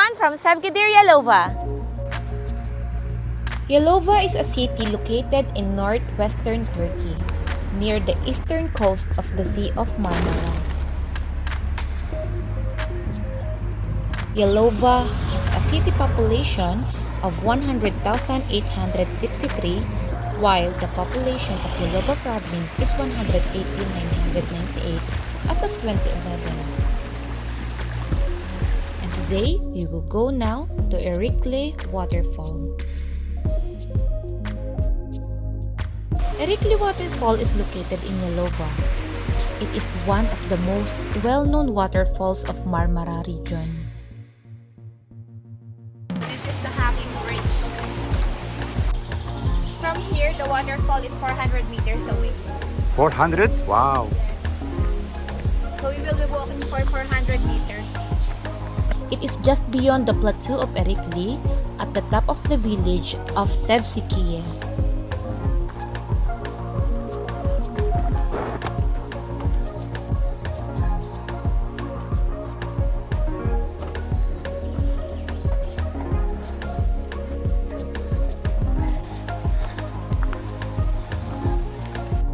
everyone from Sevgidir, Yalova. Yalova is a city located in northwestern Turkey, near the eastern coast of the Sea of Marmara. Yalova has a city population of 100,863, while the population of Yalova Province is 118,998 as of 2011. And today, we will go now to Erikli Waterfall. Erikli Waterfall is located in Yalova. It is one of the most well-known waterfalls of Marmara region. This is the hanging bridge. From here, the waterfall is 400 meters away. 400? Wow. So we will be walking for 400 meters. It is just beyond the plateau of Erikli at the top of the village of Tesvikiye.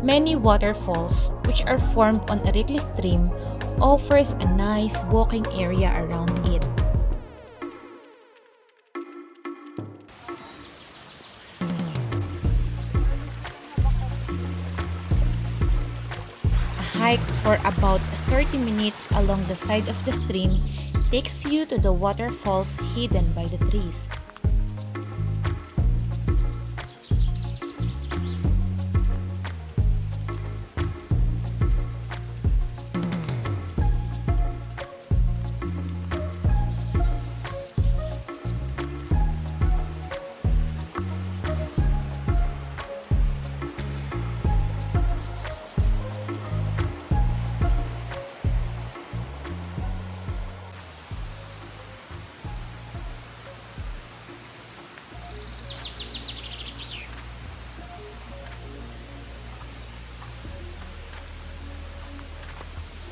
Many waterfalls, which are formed on Erikli stream, offers a nice walking area around it. A hike for about 30 minutes along the side of the stream takes you to the waterfalls hidden by the trees.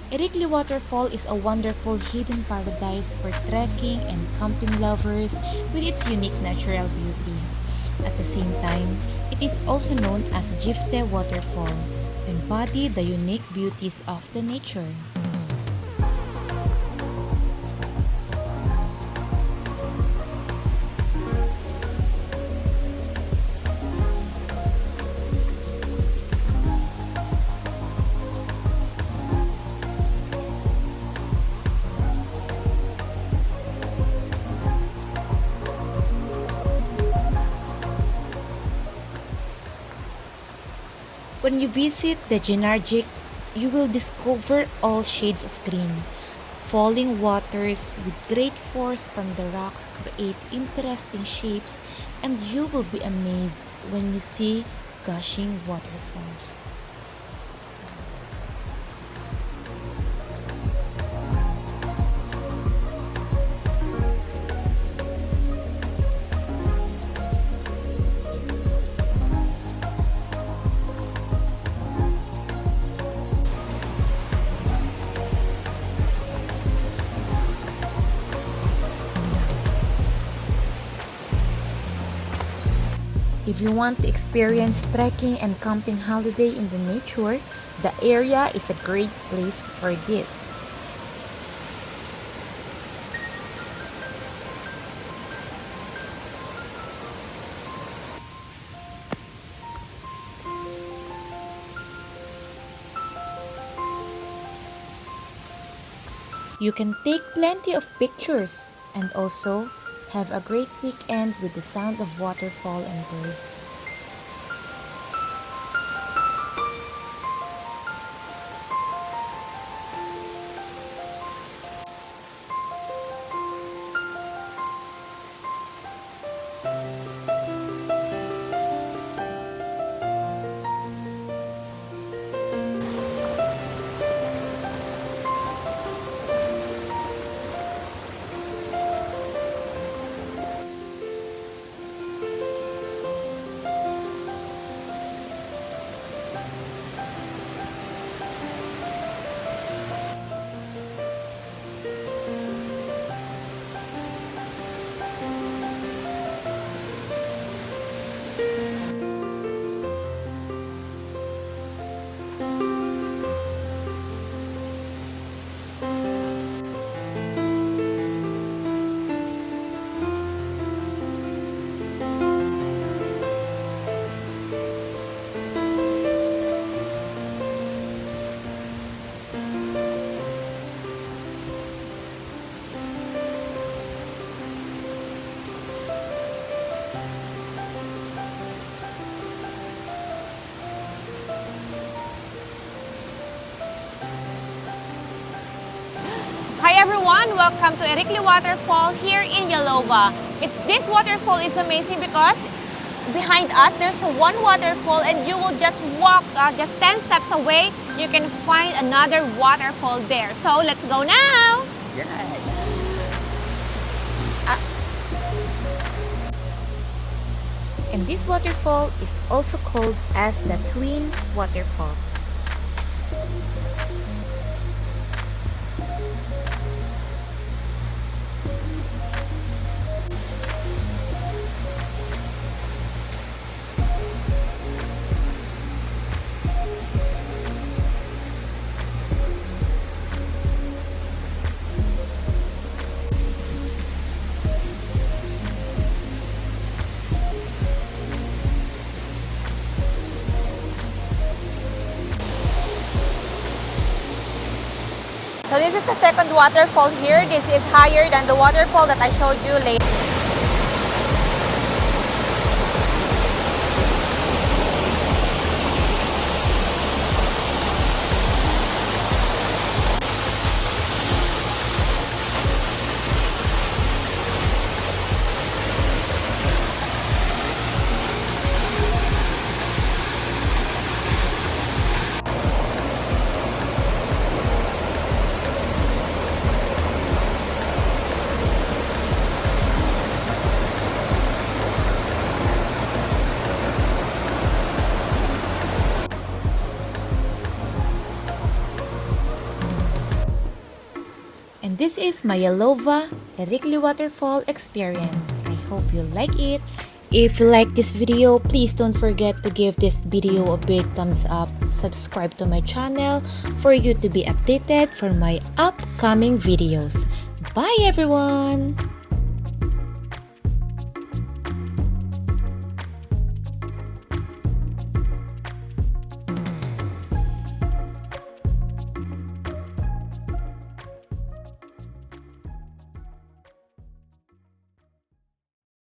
Erikli Waterfall is a wonderful hidden paradise for trekking and camping lovers with its unique natural beauty. At the same time, it is also known as Cifte Waterfall, embody the unique beauties of the nature. When you visit the Cinarcik, you will discover all shades of green. Falling waters with great force from the rocks create interesting shapes, and you will be amazed when you see gushing waterfalls. If you want to experience trekking and camping holiday in the nature, the area is a great place for this. You can take plenty of pictures and also have a great weekend with the sound of waterfall and birds. welcome to Erikli Waterfall here in Yalova. This waterfall is amazing because behind us there's one waterfall and you will just walk just 10 steps away, you can find another waterfall there. So let's go now! Yes. And this waterfall is also called as the Twin Waterfall. So this is the second waterfall here. This is higher than the waterfall that I showed you later. And this is my Yalova Erikli Waterfall experience. I hope you like it. If you like this video, please don't forget to give this video a big thumbs up. Subscribe to my channel for you to be updated for my upcoming videos. Bye everyone!